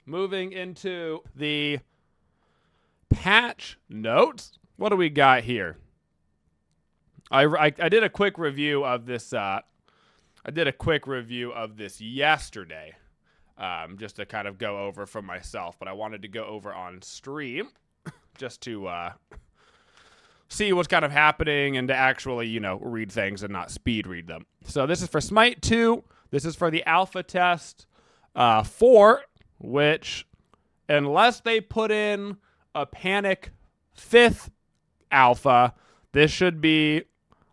moving into the patch notes. What do we got here? I did a quick review of this. I did a quick review of this yesterday, just to kind of go over for myself. But I wanted to go over on stream, just to see what's kind of happening and to actually, read things and not speed read them. So this is for Smite 2. This is for the alpha test 4, which, unless they put in a panic 5th alpha, this should be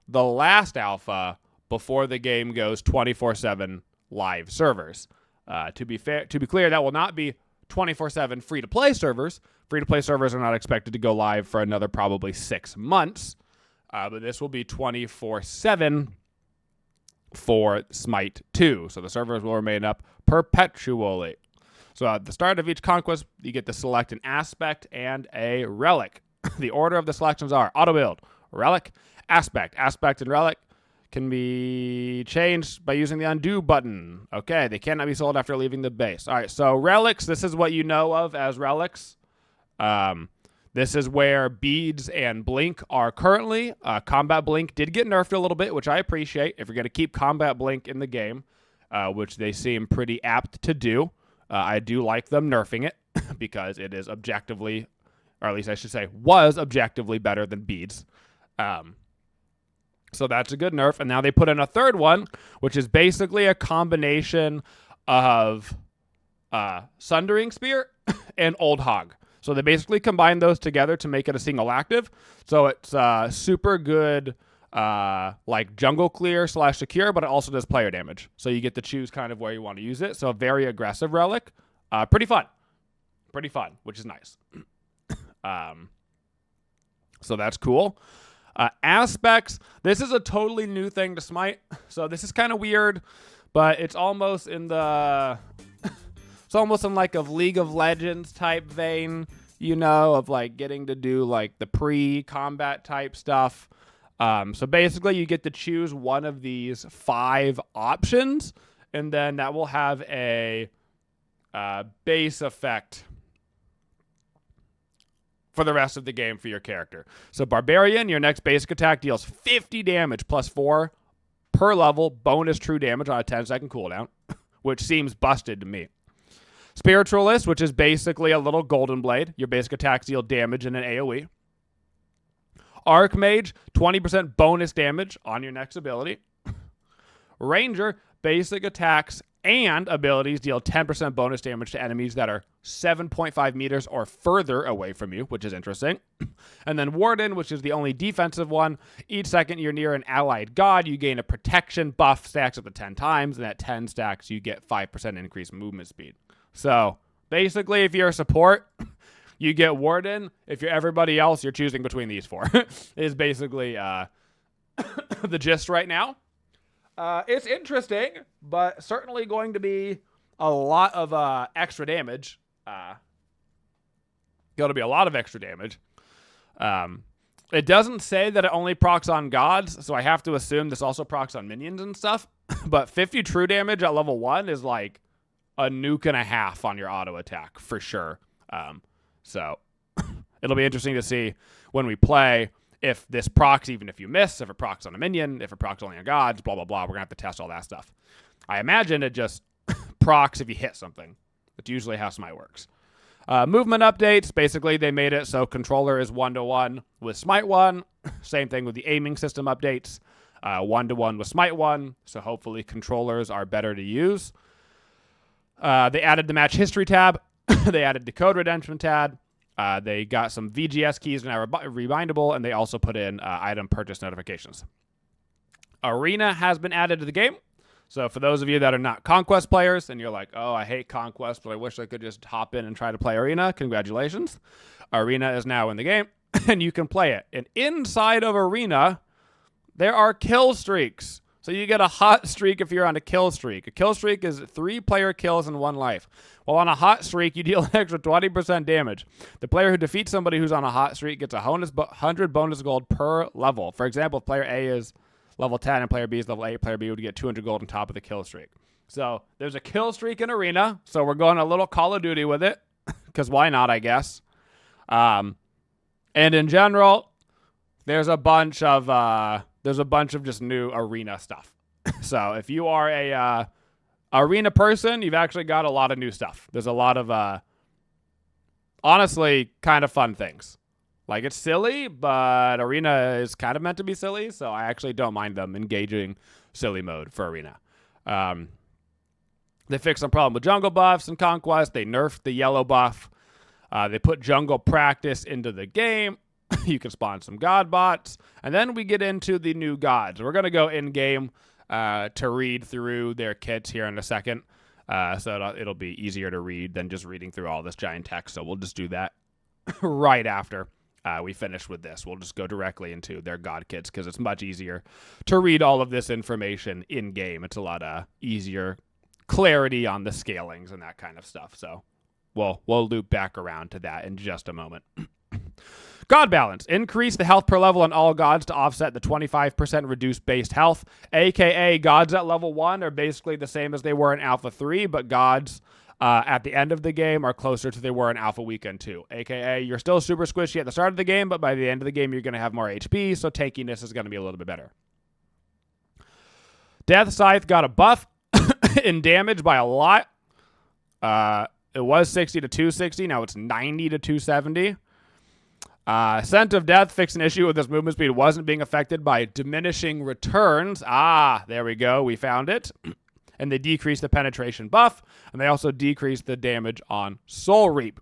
the last alpha before the game goes 24/7 live servers. To be clear, that will not be 24/7 free-to-play servers. Free-to-play servers are not expected to go live for another probably 6 months, but this will be 24/7 for Smite 2. So the servers will remain up perpetually. So at the start of each conquest, you get to select an aspect and a relic. The order of the selections are auto build, relic, aspect. Aspect and relic can be changed by using the undo button. Okay, they cannot be sold after leaving the base. All right, so relics, this is what you know of as relics. This is where beads and blink are currently. Combat blink did get nerfed a little bit, which I appreciate. If you're going to keep combat blink in the game, which they seem pretty apt to do, I do like them nerfing it because it is objectively, or at least I should say, was objectively better than beads. So that's a good nerf. And now they put in a third one, which is basically a combination of Sundering Spear and Old Hog. So they basically combine those together to make it a single active. So it's super good like jungle clear / secure, but it also does player damage. So you get to choose kind of where you want to use it. So a very aggressive relic. Pretty fun, which is nice. So that's cool. Aspects. This is a totally new thing to Smite. So this is kind of weird, but it's almost in the... It's almost in like a League of Legends type vein, of like getting to do like the pre-combat type stuff. So basically you get to choose one of these 5 options, and then that will have a base effect for the rest of the game for your character. So Barbarian, your next basic attack deals 50 damage plus 4 per level, bonus true damage on a 10-second cooldown, which seems busted to me. Spiritualist, which is basically a little golden blade. Your basic attacks deal damage in an AoE. Archmage, 20% bonus damage on your next ability. Ranger, basic attacks and abilities deal 10% bonus damage to enemies that are 7.5 meters or further away from you, which is interesting. And then Warden, which is the only defensive one. Each second you're near an allied god, you gain a protection buff, stacks up to 10 times, and at 10 stacks you get 5% increased movement speed. So basically, if you're a support, you get Warden. If you're everybody else, you're choosing between these 4. Is basically the gist right now. It's interesting, but certainly going to be a lot of extra damage. Going to be a lot of extra damage. It doesn't say that it only procs on gods, so I have to assume this also procs on minions and stuff. But 50 true damage at level 1 is like a nuke and a half on your auto attack for sure. So it'll be interesting to see when we play if this procs even if you miss, if it procs on a minion, if it procs only on gods, blah, blah, blah. We're going to have to test all that stuff. I imagine it just procs if you hit something. That's usually how Smite works. Movement updates. Basically, they made it so controller is 1-to-1 with Smite 1. Same thing with the aiming system updates. 1-to-1 with Smite 1. So hopefully controllers are better to use. They added the match history tab. They added the code redemption tab. They got some VGS keys now rewindable, and they also put in item purchase notifications. Arena has been added to the game. So for those of you that are not Conquest players, and you're like, oh, I hate Conquest, but I wish I could just hop in and try to play Arena, congratulations. Arena is now in the game, and you can play it. And inside of Arena, there are kill streaks. So you get a hot streak if you're on a kill streak. A kill streak is 3 player kills in 1 life. While on a hot streak, you deal an extra 20% damage. The player who defeats somebody who's on a hot streak gets 100 bonus gold per level. For example, if player A is level 10 and player B is level 8, player B would get 200 gold on top of the kill streak. So there's a kill streak in Arena. So we're going a little Call of Duty with it. Because why not, I guess. And in general, there's a bunch of just new Arena stuff. So if you are a Arena person, you've actually got a lot of new stuff. There's a lot of honestly kind of fun things. Like, it's silly, but Arena is kind of meant to be silly, so I actually don't mind them engaging silly mode for Arena. They fixed some problem with jungle buffs and Conquest. They nerfed the yellow buff. They put jungle practice into the game. You can spawn some god bots. And then we get into the new gods. We're going to go in-game to read through their kits here in a second. So it'll be easier to read than just reading through all this giant text. So we'll just do that right after we finish with this. We'll just go directly into their god kits because it's much easier to read all of this information in-game. It's a lot easier clarity on the scalings and that kind of stuff. So we'll loop back around to that in just a moment. God balance. Increase the health per level on all gods to offset the 25% reduced base health, a.k.a. gods at level 1 are basically the same as they were in Alpha 3, but gods at the end of the game are closer to they were in Alpha Weekend 2, a.k.a. you're still super squishy at the start of the game, but by the end of the game you're going to have more HP, so tankiness is going to be a little bit better. Death Scythe got a buff in damage by a lot. It was 60 to 260, now it's 90 to 270. Scent of Death fixed an issue with this movement speed. Wasn't being affected by diminishing returns. There we go. We found it. And they decreased the penetration buff, and they also decreased the damage on Soul Reap.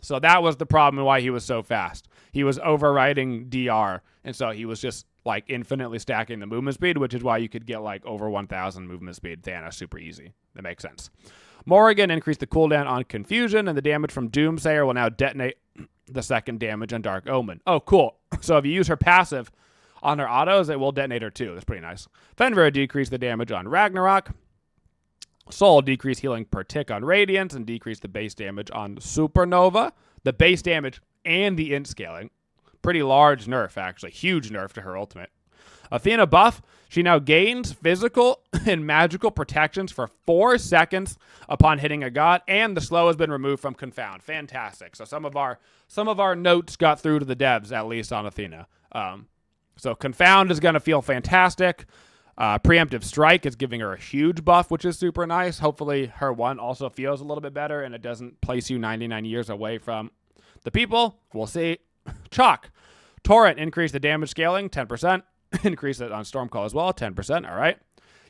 So that was the problem and why he was so fast. He was overriding DR, and so he was just like infinitely stacking the movement speed, which is why you could get like over 1,000 movement speed Thanos super easy. That makes sense. Morrigan increased the cooldown on Confusion, and the damage from Doomsayer will now detonate the second damage on Dark Omen. Oh, cool. So if you use her passive on her autos, it will detonate her too. That's pretty nice. Fenrir decreased the damage on Ragnarok. Soul decreased healing per tick on Radiance and decreased the base damage on Supernova. The base damage and the int scaling. Pretty large nerf, actually. Huge nerf to her ultimate. Athena buff. She now gains physical and magical protections for 4 seconds upon hitting a god, and the slow has been removed from Confound. Fantastic. So some of our notes got through to the devs, at least on Athena. So Confound is going to feel fantastic. Preemptive Strike is giving her a huge buff, which is super nice. Hopefully her one also feels a little bit better, and it doesn't place you 99 years away from the people. We'll see. Chalk. Torrent increased the damage scaling 10%. Increase it on Stormcall as well, 10%. All right.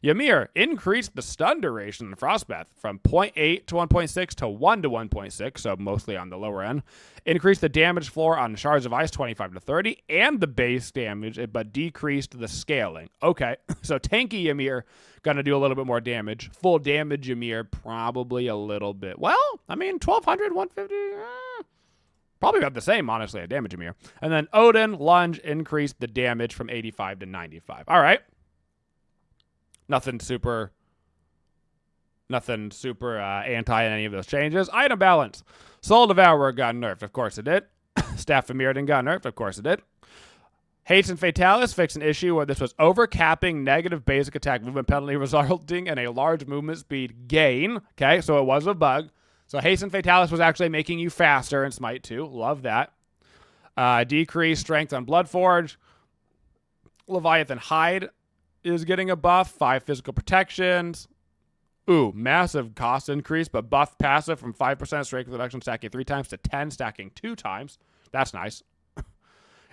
Ymir increased the stun duration in Frostbath from 0.8 to 1.6 to 1 to 1.6, so mostly on the lower end. Increased the damage floor on Shards of Ice 25 to 30 and the base damage, but decreased the scaling. Okay, so tanky Ymir going to do a little bit more damage. Full damage Ymir probably a little bit. Well, I mean, 1,200, 150, probably about the same, honestly, at damage Ymir. And then Odin, Lunge, increased the damage from 85 to 95. All right. Nothing super anti in any of those changes. Item balance. Soul Devourer got nerfed. Of course it did. Staff of Mirrodin got nerfed. Of course it did. Hasten Fatalis fixed an issue where this was overcapping negative basic attack movement penalty resulting in a large movement speed gain. Okay, so it was a bug. So Hasten Fatalis was actually making you faster in Smite 2. Love that. Decreased strength on Bloodforge. Leviathan Hide is getting a buff. 5 physical protections. Ooh, massive cost increase, but buff passive from 5% strength reduction stacking 3 times to 10 stacking 2 times. That's nice.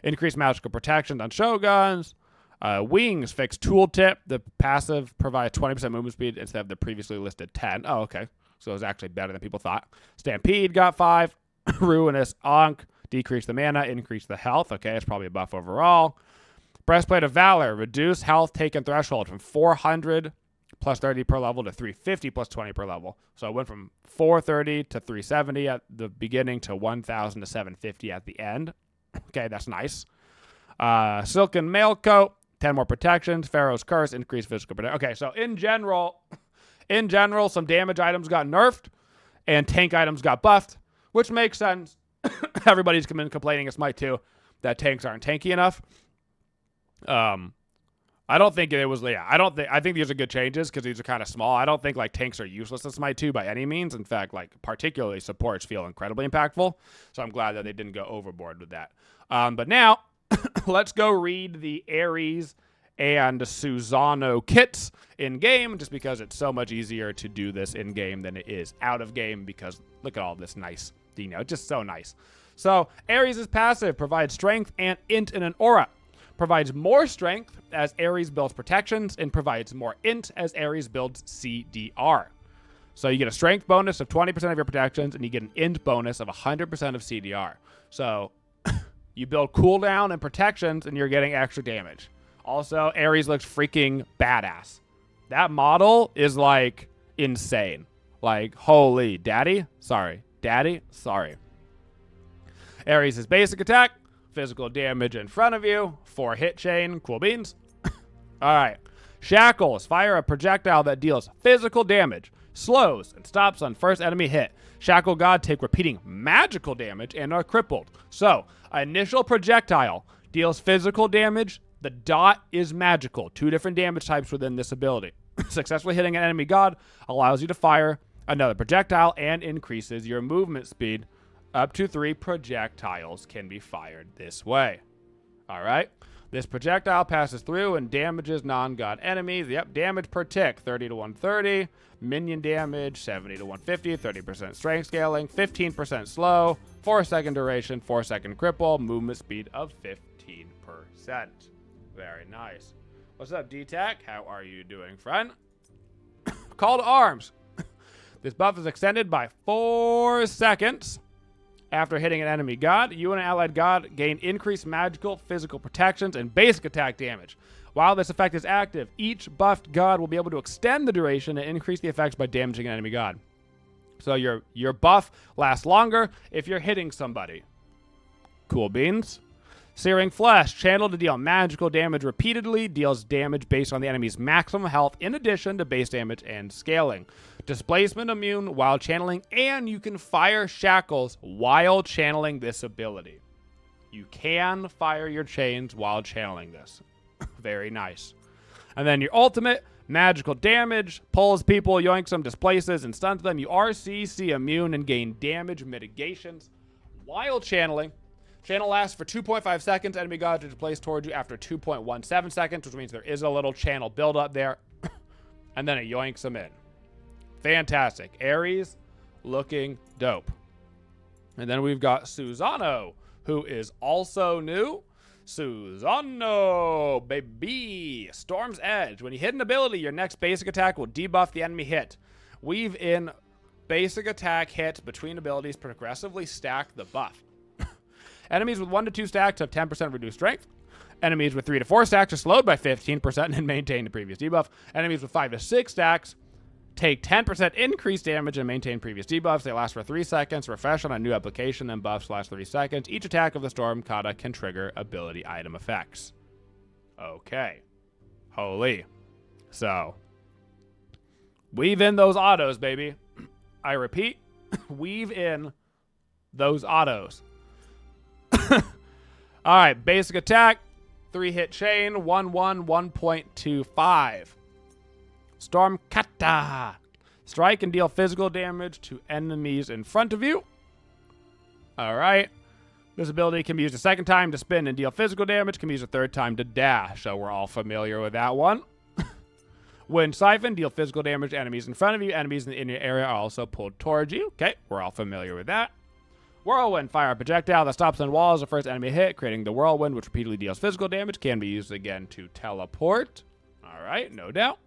Increased magical protections on Shoguns. Wings fixed tooltip. The passive provides 20% movement speed instead of the previously listed 10. Oh, okay. So it was actually better than people thought. Stampede got 5. Ruinous Ankh decreased the mana, increased the health. Okay, it's probably a buff overall. Breastplate of Valor, reduce health taken threshold from 400 plus 30 per level to 350 plus 20 per level. So it went from 430 to 370 at the beginning to 1,000 to 750 at the end. Okay, that's nice. Silken Mailcoat, 10 more protections. Pharaoh's Curse, increased physical protection. Okay, so in general, some damage items got nerfed and tank items got buffed, which makes sense. Everybody's been complaining in Smite 2 that tanks aren't tanky enough. I don't think it was, yeah, I think these are good changes because these are kind of small. I don't think like tanks are useless in Smite 2 by any means. In fact, like particularly supports feel incredibly impactful. So I'm glad that they didn't go overboard with that. But now let's go read the Ares and Susano kits in game, just because it's so much easier to do this in game than it is out of game, because look at all this nice, just so nice. So Ares is passive, provides strength and int in an aura. Provides more strength as Ares builds protections, and provides more int as Ares builds CDR. So you get a strength bonus of 20% of your protections, and you get an int bonus of 100% of CDR. So you build cooldown and protections, and you're getting extra damage. Also, Ares looks freaking badass. That model is like insane. Like, holy daddy. Sorry. Ares' basic attack. Physical damage in front of you. 4 hit chain. Cool beans. All right. Shackles. Fire a projectile that deals physical damage, slows, and stops on first enemy hit. Shackle God take repeating magical damage and are crippled. So, initial projectile deals physical damage. The dot is magical. 2 different damage types within this ability. Successfully hitting an enemy god allows you to fire another projectile and increases your movement speed. Up to 3 projectiles can be fired this way. All right. This projectile passes through and damages non-god enemies. Yep, damage per tick, 30 to 130. Minion damage, 70 to 150. 30% strength scaling, 15% slow. 4-second duration, 4-second cripple. Movement speed of 15%. Very nice. What's up, D-Tech? How are you doing, friend? Call to arms. This buff is extended by 4 seconds. After hitting an enemy god, you and an allied god gain increased magical, physical protections, and basic attack damage. While this effect is active, each buffed god will be able to extend the duration and increase the effects by damaging an enemy god. So your buff lasts longer if you're hitting somebody. Cool beans. Searing Flesh, channeled to deal magical damage repeatedly, deals damage based on the enemy's maximum health in addition to base damage and scaling. Displacement immune while channeling, and you can fire shackles while channeling this ability. You can fire your chains while channeling this. Very nice. And then your ultimate, magical damage, pulls people, yoinks them, displaces, and stuns them. You are CC immune and gain damage mitigations while channeling. Channel lasts for 2.5 seconds. Enemy gods are displaced towards you after 2.17 seconds, which means there is a little channel buildup there. And then it yoinks them in. Fantastic. Ares looking dope. And then we've got Susano, who is also new. Susano, baby. Storm's Edge. When you hit an ability, your next basic attack will debuff the enemy hit. Weave in basic attack hits between abilities, progressively stack the buff. Enemies with 1 to 2 stacks have 10% reduced strength. Enemies with 3 to 4 stacks are slowed by 15% and maintain the previous debuff. Enemies with 5 to 6 stacks take 10% increased damage and maintain previous debuffs. They last for 3 seconds. Refresh on a new application, then buffs last 3 seconds. Each attack of the Storm Kata can trigger ability item effects. Okay. Holy. So, weave in those autos, baby. I repeat, weave in those autos. All right, basic attack, 3 hit chain, 1-1-1.25. Storm Kata. Strike and deal physical damage to enemies in front of you. All right. This ability can be used a second time to spin and deal physical damage. Can be used a third time to dash, so we're all familiar with that one. Wind Siphon, deal physical damage to enemies in front of you. Enemies in your area are also pulled towards you. Okay, we're all familiar with that. Whirlwind, fire a projectile that stops on walls the first enemy hit, creating the whirlwind, which repeatedly deals physical damage. Can be used again to teleport. All right, no doubt.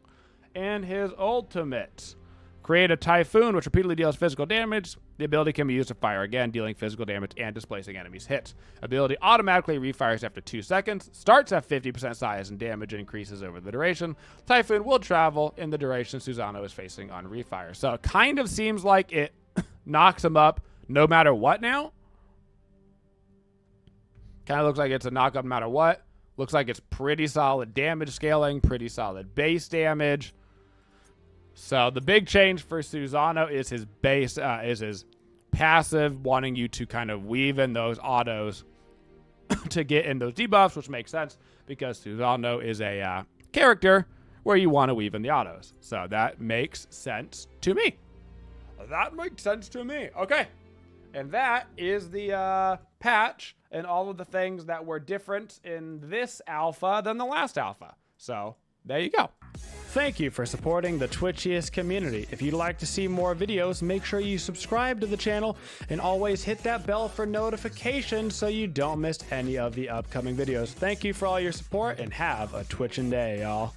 And his ultimate. Create a typhoon, which repeatedly deals physical damage. The ability can be used to fire again, dealing physical damage and displacing enemies' hits. Ability automatically refires after 2 seconds. Starts at 50% size and damage increases over the duration. Typhoon will travel in the duration Susano is facing on refire. So it kind of seems like it knocks him up no matter what now. Kind of looks like it's a knock up no matter what. Looks like it's pretty solid damage scaling, pretty solid base damage. So the big change for Susano is his base, is his passive, wanting you to kind of weave in those autos to get in those debuffs, which makes sense because Susano is a character where you want to weave in the autos. So that makes sense to me. That makes sense to me. Okay. And that is the patch and all of the things that were different in this alpha than the last alpha. So there you go. Thank you for supporting the Twitchiest community. If you'd like to see more videos, make sure you subscribe to the channel and always hit that bell for notifications so you don't miss any of the upcoming videos. Thank you for all your support and have a Twitchin' day, y'all.